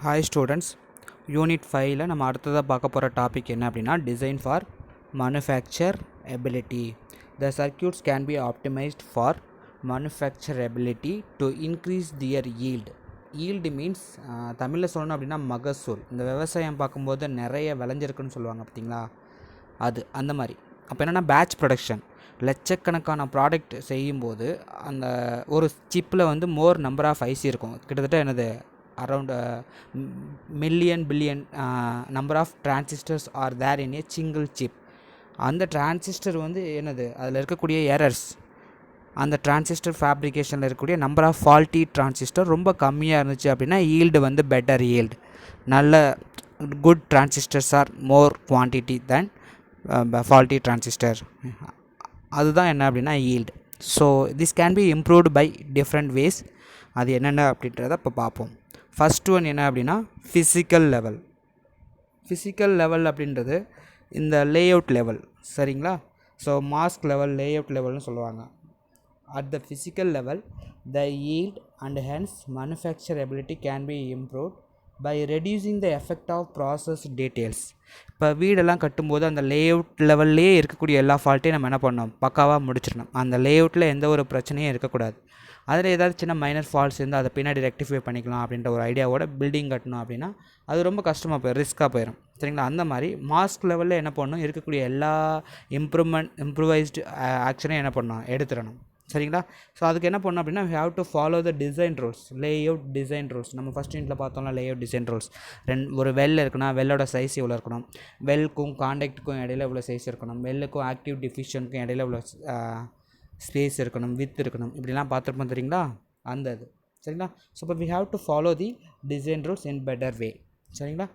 Hi students, Unit 5ல நம்ம அடுத்ததாக பார்க்க போகிற டாபிக் என்ன அப்படின்னா design for manufacturability. The circuits can be optimized for manufacturability to increase their yield. Yield means தமிழில் சொல்லணும் அப்படின்னா மகசூல். இந்த விவசாயம் பார்க்கும்போது நிறைய விளைஞ்சிருக்குன்னு சொல்லுவாங்க பார்த்தீங்களா, அது அந்த மாதிரி. அப்போ என்னென்னா பேட்ச் ப்ரொடக்ஷன், லட்சக்கணக்கான ப்ராடக்ட் செய்யும்போது அந்த ஒரு சிப்பில் வந்து மோர் நம்பர் ஆஃப் ஐசி இருக்கும். கிட்டத்தட்ட என்னது around billion number of transistors are there in a single chip. அந்த டிரான்சிஸ்டர் வந்து என்னது, அதில் இருக்கக்கூடிய எரர்ஸ், அந்த டிரான்சிஸ்டர் ஃபேப்ரிகேஷனில் இருக்கக்கூடிய நம்பர் ஆஃப் ஃபால்ட்டி டிரான்சிஸ்டர் ரொம்ப கம்மியாக இருந்துச்சு அப்படின்னா ஈல்டு வந்து பெட்டர் ஈல்டு, நல்ல good transistors are more quantity than faulty transistor. அதுதான் என்ன அப்படின்னா yield. So this can be improved by different ways. அது என்னென்ன அப்படின்றத இப்போ பார்ப்போம். ஃபஸ்ட் ஒன் என்ன அப்படின்னா ஃபிசிக்கல் லெவல். ஃபிசிக்கல் லெவல் அப்படின்றது இந்த லேஅவுட் லெவல், சரிங்களா? ஸோ மாஸ்க் லெவல், லேஅவுட் லெவல்னு சொல்லுவாங்க. At the physical level the yield and hence manufacturability can be improved by reducing the effect of process details. இப்போ வீடெல்லாம் கட்டும்போது அந்த லேஅவுட் லெவல்லே இருக்கக்கூடிய எல்லா ஃபால்ட்டையும் நம்ம என்ன பண்ணணும், பக்காவாக முடிச்சிடணும். அந்த லேஅவுட்டில் எந்த ஒரு பிரச்சனையும் இருக்கக்கூடாது. அதில் ஏதாவது சின்ன மைனர் ஃபால்ட்ஸ் இருந்தால் அதை பின்னாடி ரெக்டிஃபை பண்ணிக்கலாம் அப்படின்ற ஒரு ஐடியாவோட பில்டிங் கட்டணும் அப்படின்னா அது ரொம்ப கஷ்டமாக போயிடும், ரிஸ்க்காக போயிடும், சரிங்களா? அந்த மாதிரி மாஸ்க் லெவலில் என்ன பண்ணணும், இருக்கக்கூடிய எல்லா இம்ப்ரூவைஸ்டு ஆக்ஷனையும் என்ன பண்ணணும், எடுத்துடணும், சரிங்களா? ஸோ அதுக்கு என்ன பண்ணணும் அப்படின்னா we have to follow the design rules, layout design rules. நம்ம ஃபஸ்ட் யூனிட்டில் பார்த்தோம்னா லேஅவுட் டிசைன் ரூல்ஸ். ஒரு வெல் இருக்குன்னா வெல்லோட சைஸ் இவ்வளோ இருக்கணும், வெல்க்கும் காண்டாக்டுக்கும் இடையில இவ்வளோ சைஸ் இருக்கணும், வெல்லுக்கும் ஆக்டிவ் டிஃபிஷனுக்கும் இடையில இவ்வளோ ஸ்பேஸ் இருக்கணும், வித் இருக்கணும், இப்படிலாம் பார்த்துருப்போம் தெரியுங்களா, அந்த இது, சரிங்களா? ஸோ இப்போ we have to follow the design rules in better way, சரிங்களா?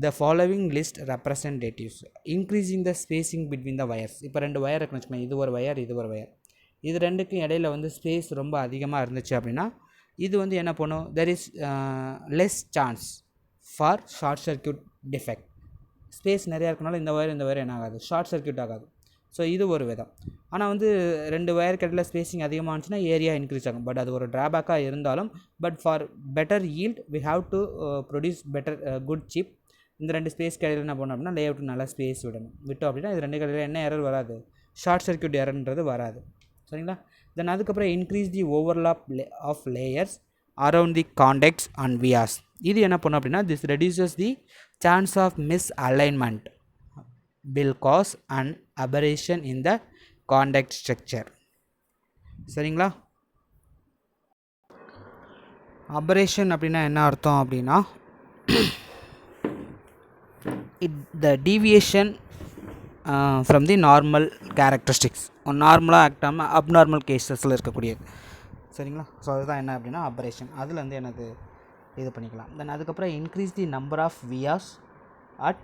The following list representatives increasing the spacing between the wires. இப்போ ரெண்டு வயர் இருக்குன்னு வச்சுக்கோங்க, இது ஒரு வயர், இது ஒரு வயர். இது ரெண்டுக்கும் இடையில வந்து ஸ்பேஸ் ரொம்ப அதிகமாக இருந்துச்சு அப்படின்னா இது வந்து என்ன பண்ணும், there is less chance for short circuit defect. Space நிறையா இருக்கனால இந்த வயர் என்ன ஆகாது, ஷார்ட் சர்க்யூட் ஆகாது. ஸோ இது ஒரு விதம். ஆனால் வந்து ரெண்டு வயர் இடையில ஸ்பேசிங் அதிகமாக இருந்துச்சுன்னா ஏரியா இன்க்ரீஸ் ஆகும். பட் அது ஒரு ட்ராபேக்காக இருந்தாலும், but for better yield we have to produce better good chip. இந்த ரெண்டு ஸ்பேஸ் இடையில என்ன பண்ணணும் அப்படின்னா லேஅவுட் நல்லா ஸ்பேஸ் விட்டோம் அப்படின்னா இது ரெண்டு இடையில என்ன எரர் வராது, ஷார்ட் சர்க்யூட் எரர்ன்றது வராது, சரிங்களா? தென் அதுக்கப்புறம் increase the overlap of layers around the contacts and vias. இது என்ன பண்ணும் அப்படின்னா this reduces the chance of misalignment will cause an aberration in the contact structure, சரிங்களா? aberration அப்படின்னா என்ன அர்த்தம் அப்படின்னா the deviation from the normal characteristics, நார்மலாக ஆக்டாமல் அப்நார்மல் கேஸஸில் இருக்கக்கூடியது, சரிங்களா? ஸோ அதுதான் என்ன அப்படின்னா aberration. அதில் வந்து எனக்கு இது பண்ணிக்கலாம். தென் அதுக்கப்புறம் increase the number of vias at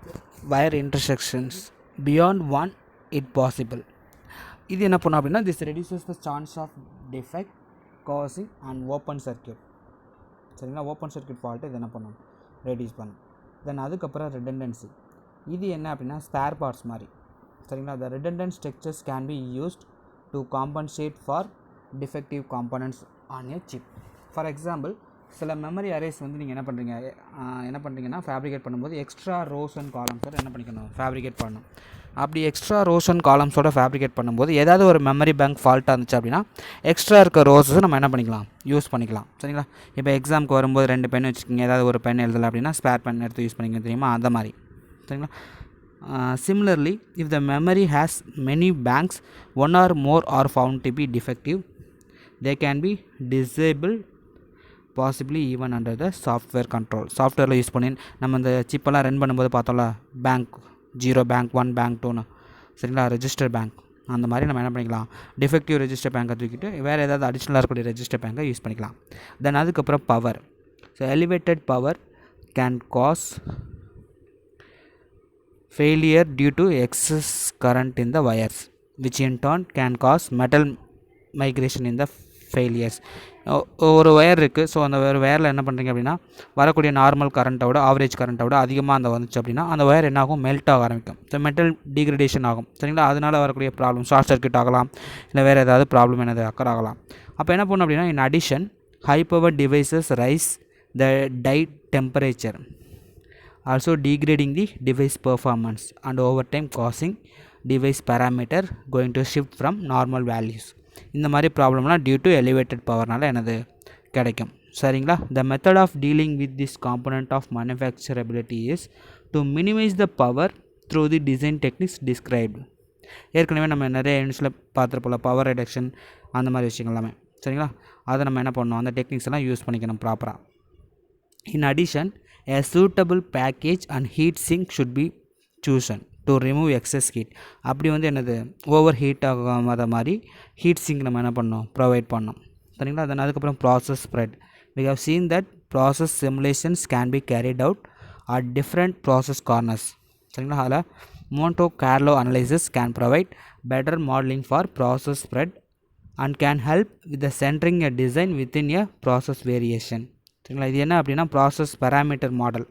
wire intersections beyond one it possible. இது என்ன பண்ணும் அப்படின்னா this reduces the chance of defect causing an open circuit, சரிங்களா? ஓப்பன் சர்க்யூட் ஃபால்ட்டு இது என்ன பண்ணும், ரெடியூஸ் பண்ணும். தென் அதுக்கப்புறம் redundancy. இது என்ன அப்படின்னா ஸ்பேர் பார்ட்ஸ் மாதிரி, சரிங்களா? the redundant structures can be used to compensate for defective components on a chip. for example, சில மெமரி அரேஸ் வந்து நீங்கள் என்ன பண்ணுறீங்கன்னா ஃபேப்ரிகேட் பண்ணும்போது எக்ஸ்ட்ரா ரோஸ் அண்ட் காலம்ஸோட என்ன பண்ணிக்கணும், ஃபேப்ரிகேட் பண்ணணும். அப்படி எக்ஸ்ட்ரா ரோஸ் அண்ட் காலம்ஸோட ஃபேப்ரிகேட் பண்ணும்போது ஏதாவது ஒரு மெமரி பேங்க் ஃபால்ட்டாக இருந்துச்சு அப்படின்னா எக்ஸ்ட்ரா இருக்க ரோஸஸ் நம்ம என்ன பண்ணிக்கலாம், யூஸ் பண்ணிக்கலாம், சரிங்களா? இப்போ எக்ஸாமுக்கு வரும்போது 2 பென் வச்சுக்கிங்க, ஏதாவது ஒரு பென் எழுதலை அப்படின்னா ஸ்பேர் பென் எடுத்து யூஸ் பண்ணிக்க தெரியுமா, அந்த மாதிரி, சரிங்களா? Similarly, if the memory has many banks, one or more are found to be defective, they can be disabled, possibly even under the software control. சாஃப்ட்வேரில் யூஸ் பண்ணி நம்ம இந்த சிப்பெல்லாம் ரன் பண்ணும்போது பார்த்தோம்ல, பேங்க் 0 பேங்க் 1 பேங்க் 2ன்னு, சரிங்களா? ரெஜிஸ்டர் பேங்க், அந்த மாதிரி நம்ம என்ன பண்ணிக்கலாம், டிஃபெக்டிவ் ரெஜிஸ்டர் பேங்கை தூக்கிட்டு வேறு ஏதாவது அடிஷ்னலாக இருக்கக்கூடிய ரெஜிஸ்டர் பேங்கை யூஸ் பண்ணிக்கலாம். தென் அதுக்கப்புறம் power. So elevated power can cause failure due to excess current in the wires, which in turn can cause metal migration in the failures. ஒரு ஒயர் இருக்குது, ஸோ அந்த ஒயரில் என்ன பண்ணுறீங்க அப்படின்னா வரக்கூடிய நார்மல் கரண்ட்டோட ஆவரேஜ் கரண்ட்டோட அதிகமாக அந்த வந்துச்சு அப்படின்னா அந்த ஒயர் என்ன ஆகும், மெல்ட் ஆக ஆரம்பிக்கும். ஸோ மெட்டல் டீக்ரடேஷன் ஆகும், சரிங்களா? அதனால் வரக்கூடிய ப்ராப்ளம் ஷார்ட் சர்க்யூட் ஆகலாம், இல்லை வேறு ஏதாவது ப்ராப்ளம் என்னது அக்கர் ஆகலாம். அப்போ என்ன பண்ணணும் அப்படின்னா in addition high power devices raise the temperature, also degrading the device performance and over time causing device parameter going to shift from normal values. இந்த மாதிரி ப்ராப்ளம்லாம் டியூ டு எலிவேட்டட் பவர்னால எனது கிடைக்கும். சரிங்களா? the method of dealing with this component of manufacturability is to minimize the power through the design techniques described. ஏற்கனவே நம்ம நிறைய யூனிட்ஸில் பார்த்துருப்போம்ல, power reduction அந்த மாதிரி விஷயங்கள் எல்லாமே. சரிங்களா? அதை நம்ம என்ன பண்ணணும், அந்த டெக்னிக்ஸ் எல்லாம் யூஸ் பண்ணிக்கணும் ப்ராப்பராக. In addition, a suitable package and heat sink should be chosen to remove excess heat. அப்படி வந்து என்னது ஓவர் ஹீட் ஆகாத மாதிரி ஹீட் சிங்க் நம்ம என்ன பண்ணணும், ப்ரொவைட் பண்ணணும். சரிங்களா? தென் அதுக்கப்புறம் process spread. We have seen that process simulations can be carried out at different process corners. சரிங்களா? அதில் Monte Carlo analysis can provide better modeling for process spread and can help with the centering a design within a process variation. சரிங்களா? இது என்ன அப்படின்னா process parameter model.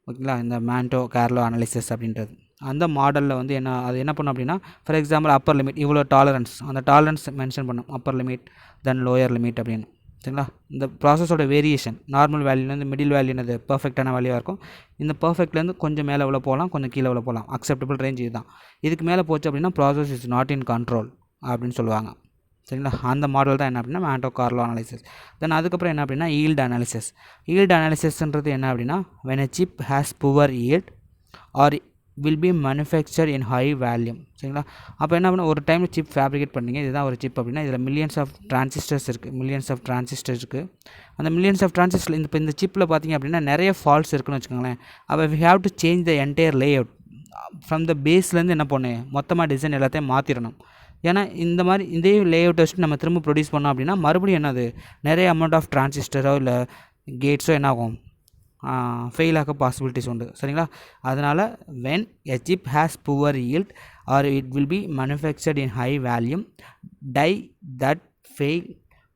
ஓகேங்களா? இந்த மான்டோ Carlo analysis அப்படின்றது அந்த மாடலில் வந்து அது என்ன பண்ணும் அப்படின்னா, ஃபார் எக்ஸாம்பிள் அப்பர் லிமிட் இவ்வளோ டாலரன்ஸ், அந்த டாலரன்ஸ் மென்ஷன் பண்ணும், அப்பர் லிமிட் தென் லோயர் லிமிட் அப்படின்னு. சரிங்களா? இந்த ப்ராசஸோட வேரியேஷன் நார்மல் வேல்யூலேருந்து மிடில் வேல்யூ என்னது பர்ஃபெக்டான வேல்யூவாக இருக்கும். இந்த பர்ஃபெக்ட்லேருந்து கொஞ்சம் மேலே உள்ள போகலாம், கொஞ்சம் கீழே உள்ள போகலாம். அக்செப்டபிள் ரேஞ்ச் இதுதான். இதுக்கு மேலே போச்சு அப்படின்னா process is not in control அப்படின்னு சொல்லுவாங்க. சரிங்களா? அந்த மாடல் தான் என்ன அப்படின்னா மான்டோ கார்லோ அனாலிசிஸ். தென் அதுக்கப்புறம் என்ன அப்படின்னா ஈல்டு அனாலிசிஸ். ஈல்டு அனாலிசிஸ்ன்றது என்ன அப்படின்னா, when a chip has poor yield or will be manufactured in high volume. சரிங்களா? அப்போ என்ன பண்ண, ஒரு டைமில் சிப் ஃபேப்ரிகேட் பண்ணிங்க, இதுதான் ஒரு சிப் அப்படின்னா இதில் மில்லியன்ஸ் ஆஃப் டிரான்சிஸ்டர்ஸ் இருக்குது, அந்த மில்லியன்ஸ் ஆஃப் டிரான்சிஸ்டர் இந்த சிப்பில் பார்த்தீங்க அப்படின்னா நிறைய ஃபால்ட்ஸ் இருக்குன்னு வச்சுக்கோங்களேன். அப்போ we have to change the entire layout from the பேஸ்லேருந்து என்ன பண்ணும், மொத்தமாக டிசைன் எல்லாத்தையும் மாற்றிடணும். ஏன்னா இந்த மாதிரி இதே லேஅவுட் வச்சுட்டு நம்ம திரும்ப ப்ரொடியூஸ் பண்ணோம் அப்படின்னா மறுபடியும் என்னது நிறைய அமௌண்ட் ஆஃப் டிரான்சிஸ்டரோ இல்லை கேட்ஸோ என்ன ஆகும், ஃபெயில் ஆக பாசிபிலிட்டிஸ் உண்டு. சரிங்களா? அதனால் when a chip has poor yield or it will be manufactured in high volume, die that fail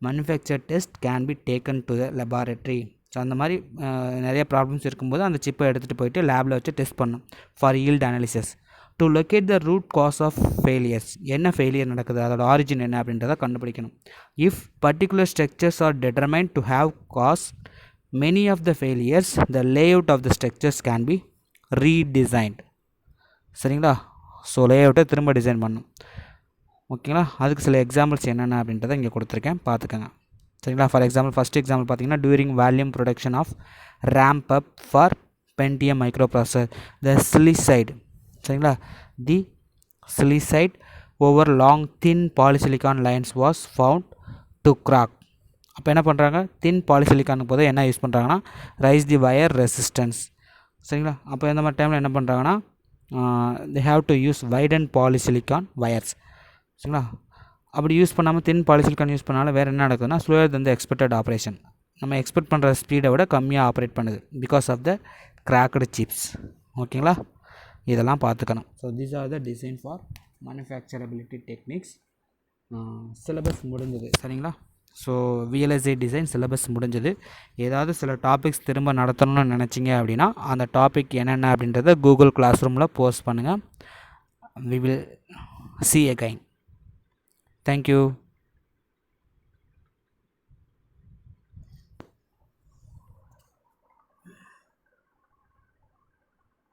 manufacture test can be taken to the laboratory. So அந்த மாதிரி நிறைய ப்ராப்ளம்ஸ் இருக்கும்போது அந்த சிப்பை எடுத்துகிட்டு போயிட்டு லேபில் வச்சு டெஸ்ட் பண்ணும் for yield analysis to locate the root cause of failures. என்ன ஃபெயிலியர் நடக்குது, அதோட ஆரிஜின் என்ன அப்படின்றத கண்டுபிடிக்கணும். if particular structures are determined to have caused many of the failures, the layout of the structures can be redesigned. சரிங்களா? So லேஅவுட்டை திரும்ப design பண்ணணும். ஓகேங்களா? அதுக்கு சில எக்ஸாம்பிள்ஸ் என்னென்ன அப்படின்றத இங்கே கொடுத்துருக்கேன், பார்த்துக்கோங்க. சரிங்களா? ஃபார் எக்ஸாம்பிள் ஃபஸ்ட் எக்ஸாம்பிள் பார்த்தீங்கன்னா during volume production of ramp up for Pentium microprocessor the silicide. சரிங்களா? The silicide over long thin polysilicon lines was found to crack. அப்போ என்ன பண்ணுறாங்க, தின் பாலிசிலிகானுக்கு போது என்ன யூஸ் பண்ணுறாங்கன்னா ரைஸ் தி வயர் ரெசிஸ்டன்ஸ். சரிங்களா? அப்போ இந்த மாதிரி டைமில் என்ன பண்ணுறாங்கன்னா they have to use widened polysilicon wires. சரிங்களா? அப்படி யூஸ் பண்ணாமல் தின் பாலிசிலிகான் யூஸ் பண்ணாலும் வேறு என்ன நடக்குதுன்னா slower than the expected operation. நம்ம எக்ஸ்பெக்ட் பண்ணுற ஸ்பீடை விட கம்மியாக ஆப்ரேட் பண்ணுது because of the cracked chips. ஓகேங்களா? இதெல்லாம் பார்த்துக்கணும். So these are the design for manufacturability techniques. Syllabus முடிஞ்சது. சரிங்களா? ஸோ விஎல்எஸ்ஐ டிசைன் சிலபஸ் முடிஞ்சது. ஏதாவது சில டாபிக்ஸ் திரும்ப நடத்தணும்னு நினச்சிங்க அப்படின்னா அந்த டாபிக் என்னென்ன அப்படின்றத கூகுள் கிளாஸ் ரூமில் போஸ்ட் பண்ணுங்கள். we will see again. Thank you.